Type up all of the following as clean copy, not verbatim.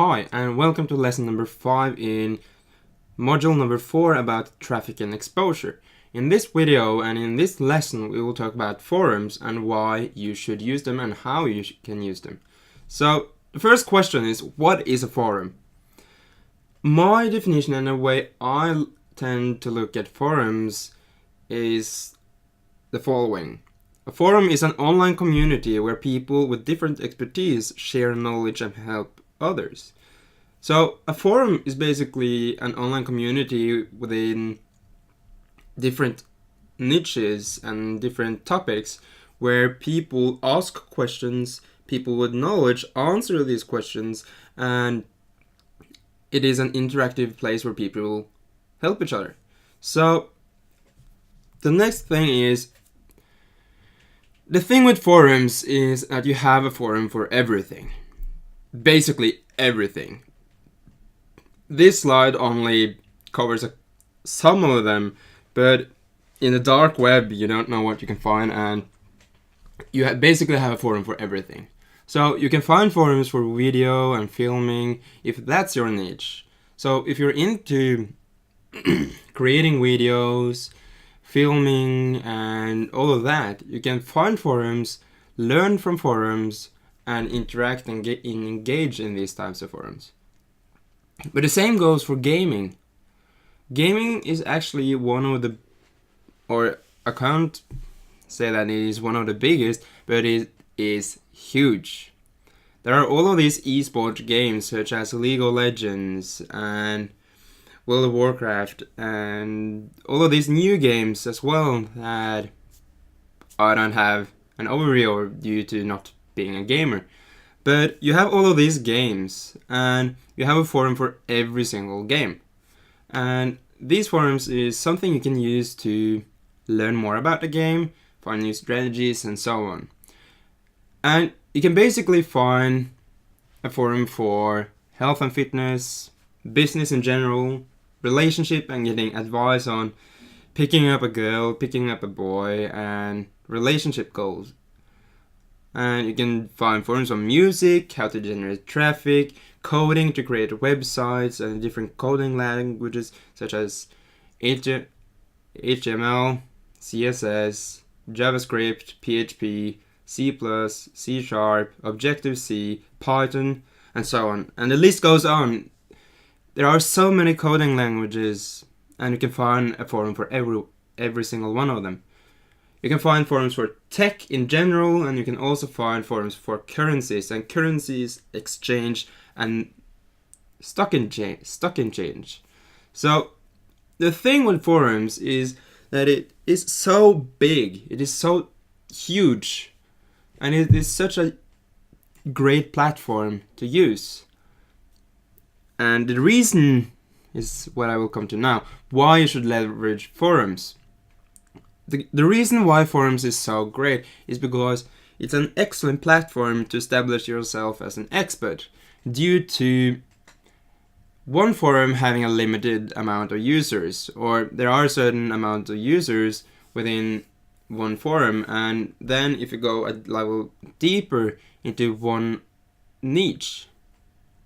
Hi, and welcome to lesson number 5 in module number 4 about traffic and exposure. In this video and in this lesson, we will talk about forums and why you should use them and how you can use them. So, the first question is, what is a forum? My definition and the way I tend to look at forums is the following. A forum is an online community where people with different expertise share knowledge and help others. So a forum is basically an online community within different niches and different topics where people ask questions, people with knowledge answer these questions, and it is an interactive place where people help each other. So the next thing is, the thing with forums is that you have a forum for everything. Basically everything. This slide only covers some of them, but in the dark web you don't know what you can find, and you basically have a forum for everything. So you can find forums for video and filming if that's your niche. So if you're into creating videos, filming and all of that, you can find forums, learn from forums, and interact and engage in these types of forums. But the same goes for gaming. Gaming is actually one of the, or I can't say that it is one of the biggest, but it is huge. There are all of these esports games such as League of Legends and World of Warcraft and all of these new games as well that I don't have an overview of due to not being a gamer. But you have all of these games and you have a forum for every single game. And these forums is something you can use to learn more about the game, find new strategies and so on. And you can basically find a forum for health and fitness, business in general, relationship and getting advice on picking up a girl, picking up a boy, and relationship goals. And you can find forums on music, how to generate traffic, coding to create websites, and different coding languages such as HTML, CSS, JavaScript, PHP, C++, C#, Objective-C, Python, and so on. And the list goes on. There are so many coding languages, and you can find a forum for every single one of them. You can find forums for tech in general, and you can also find forums for currencies, and currencies exchange and stock exchange. So the thing with forums is that it is so big, it is so huge, and it is such a great platform to use. And the reason is what I will come to now, why you should leverage forums. The reason why forums is so great is because it's an excellent platform to establish yourself as an expert, due to one forum having a limited amount of users, or there are a certain amount of users within one forum, and then if you go a level deeper into one niche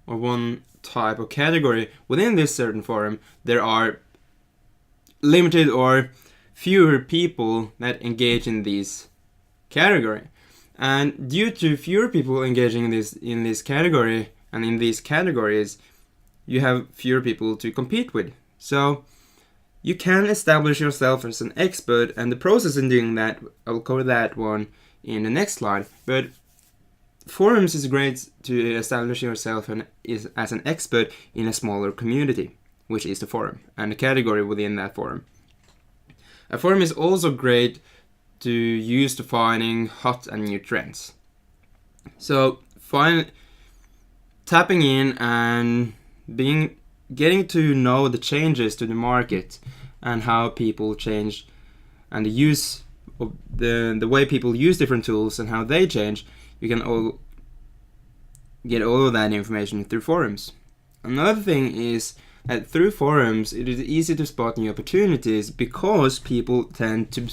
or one type of category within this certain forum, there are limited or fewer people that engage in this category. And due to fewer people engaging in this category and in these categories, you have fewer people to compete with. So you can establish yourself as an expert, and the process in doing that, I'll cover that one in the next slide. But forums is great to establish yourself as an expert in a smaller community, which is the forum, and the category within that forum. A forum is also great to use to finding hot and new trends. So tapping in and getting to know the changes to the market and how people change, and the use of the way people use different tools and how they change, you can all get all of that information through forums. Another thing is that through forums it is easy to spot new opportunities because people tend to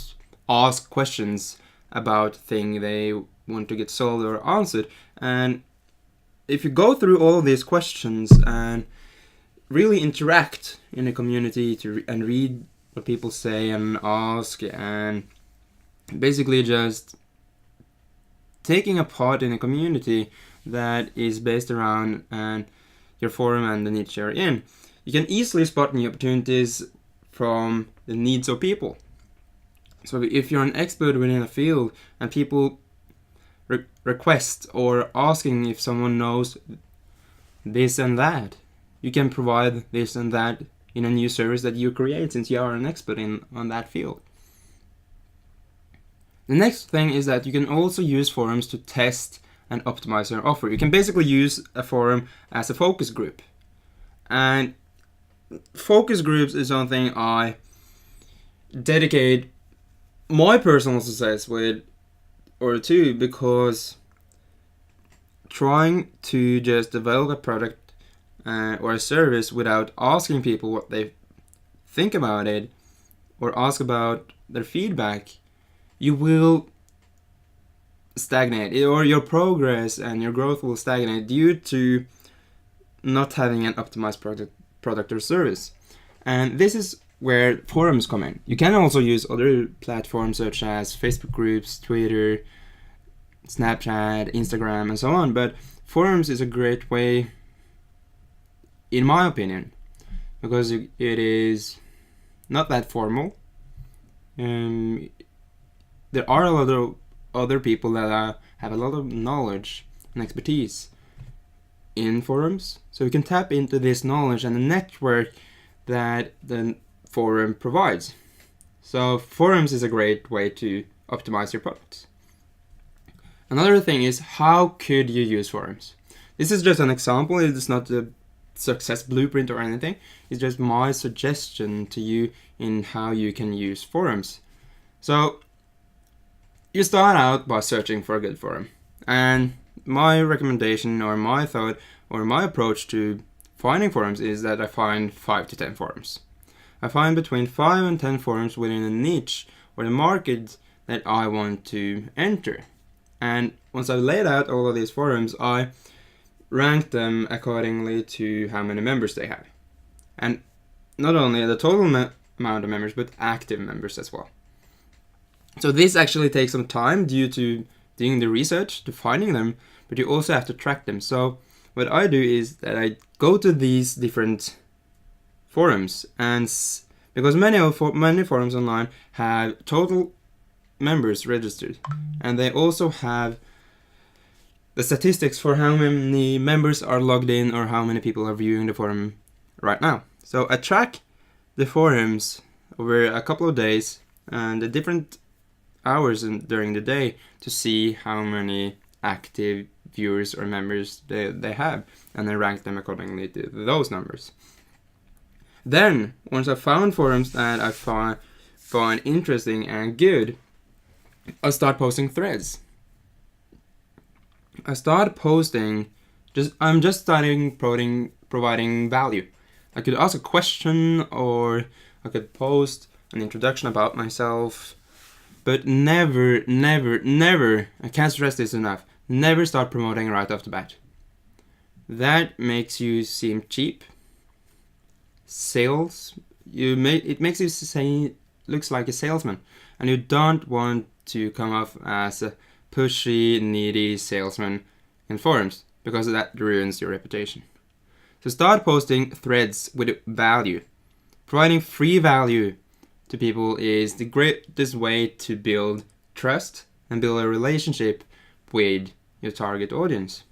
ask questions about things they want to get solved or answered, and if you go through all of these questions and really interact in the community and read what people say and ask, and basically just taking a part in a community that is based around and your forum and the niche you're in, you can easily spot new opportunities from the needs of people. So if you're an expert within a field and people request or asking if someone knows this and that, you can provide this and that in a new service that you create, since you are an expert on that field. The next thing is that you can also use forums to test and optimize your offer. You can basically use a forum as a focus group. And focus groups is something I dedicate my personal success with or to, because trying to just develop a product or a service without asking people what they think about it or ask about their feedback, you will stagnate, or your progress and your growth will stagnate due to not having an optimized product or service. And this is where forums come in. You can also use other platforms such as Facebook groups, Twitter, Snapchat, Instagram, and so on, but forums is a great way, in my opinion, because it is not that formal. There are a lot of other people that have a lot of knowledge and expertise in forums, so you can tap into this knowledge and the network that the forum provides. So forums is a great way to optimize your products. Another thing is, how could you use forums? This is just an example. It is not a success blueprint or anything. It's just my suggestion to you in how you can use forums. So you start out by searching for a good forum. And my recommendation or my thought or my approach to finding forums is that I find 5 to 10 forums. I find between 5 and 10 forums within a niche or the market that I want to enter. And once I've laid out all of these forums, I rank them accordingly to how many members they have. And not only the total amount of members, but active members as well. So this actually takes some time due to doing the research, to finding them, but you also have to track them. So what I do is that I go to these different forums, and because many forums online have total members registered, and they also have the statistics for how many members are logged in or how many people are viewing the forum right now. So I track the forums over a couple of days and the different hours during the day to see how many active viewers or members they have, and then rank them accordingly to those numbers. Then, once I found forums that I find interesting and good, I start posting threads. I start posting, I'm just starting providing value. I could ask a question, or I could post an introduction about myself, but never, I can't stress this enough, never start promoting right off the bat. That makes you seem cheap. It makes you looks like a salesman, and you don't want to come off as a pushy, needy salesman in forums, because that ruins your reputation. So start posting threads with value. Providing free value to people is the greatest way to build trust and build a relationship with your target audience.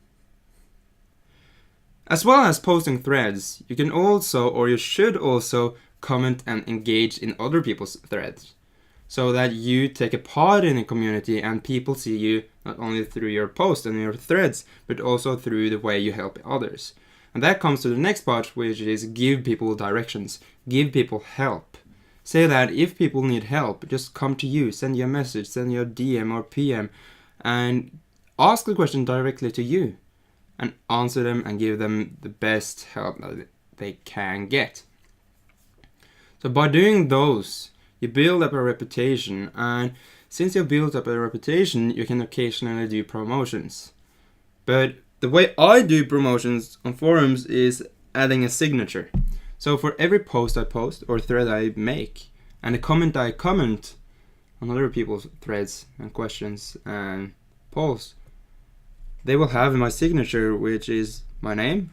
As well as posting threads, you can also, or you should also, comment and engage in other people's threads, so that you take a part in the community and people see you not only through your posts and your threads, but also through the way you help others. And that comes to the next part, which is give people directions, give people help. Say that if people need help, just come to you, send you a message, send you a DM or PM, and ask the question directly to you, and answer them and give them the best help that they can get. So by doing those, you build up a reputation, and since you've built up a reputation, you can occasionally do promotions. But the way I do promotions on forums is adding a signature. So for every post I post or thread I make and a comment I comment on other people's threads and questions and posts, they will have my signature, which is my name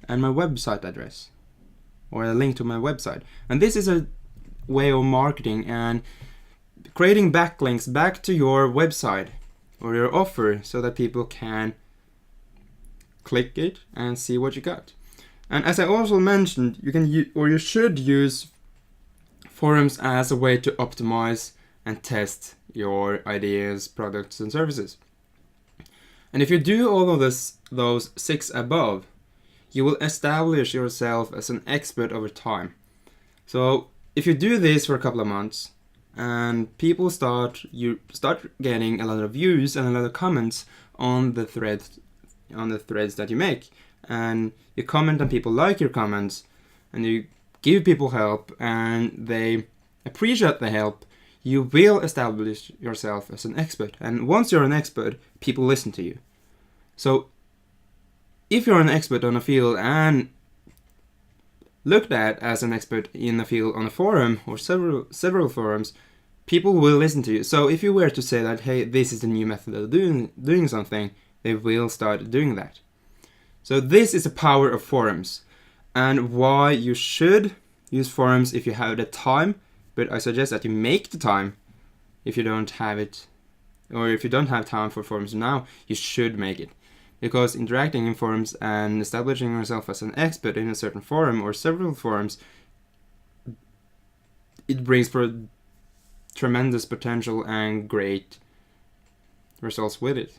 and my website address or a link to my website. And this is a way of marketing and creating backlinks back to your website or your offer so that people can click it and see what you got. And as I also mentioned, you can you should use forums as a way to optimize and test your ideas, products, and services. And if you do all of those 6 above, you will establish yourself as an expert over time. So if you do this for a couple of months and you start getting a lot of views and a lot of comments on the threads that you make, and you comment and people like your comments, and you give people help and they appreciate the help, you will establish yourself as an expert. And once you're an expert, people listen to you. So if you're an expert on a field and looked at as an expert in a field on a forum or several forums, people will listen to you. So if you were to say that, hey, this is the new method of doing something, they will start doing that. So this is the power of forums and why you should use forums if you have the time, but I suggest that you make the time if you don't have it, or if you don't have time for forums now, you should make it. Because interacting in forums and establishing yourself as an expert in a certain forum or several forums, it brings for tremendous potential and great results with it.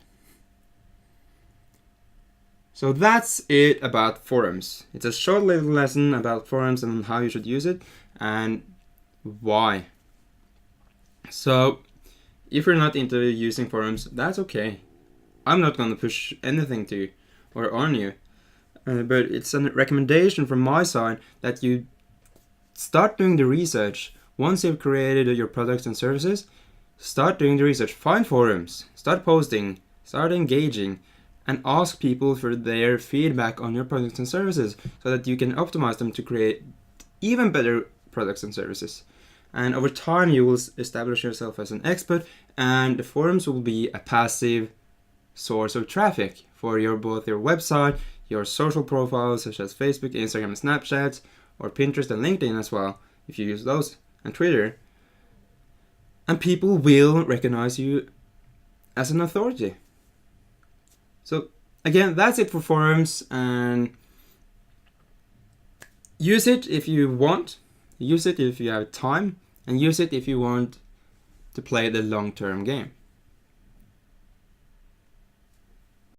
So that's it about forums. It's a short little lesson about forums and how you should use it and why. So if you're not into using forums, that's okay. I'm not going to push anything to you or on you, but it's a recommendation from my side that you start doing the research. Once you've created your products and services, start doing the research. Find forums, start posting, start engaging, and ask people for their feedback on your products and services so that you can optimize them to create even better products and services. And over time, you will establish yourself as an expert, and the forums will be a passive source of traffic for both your website, your social profiles such as Facebook, Instagram, and Snapchat, or Pinterest and LinkedIn as well, if you use those, and Twitter. And people will recognize you as an authority. So again, that's it for forums, and use it if you want, use it if you have time, and use it if you want to play the long-term game.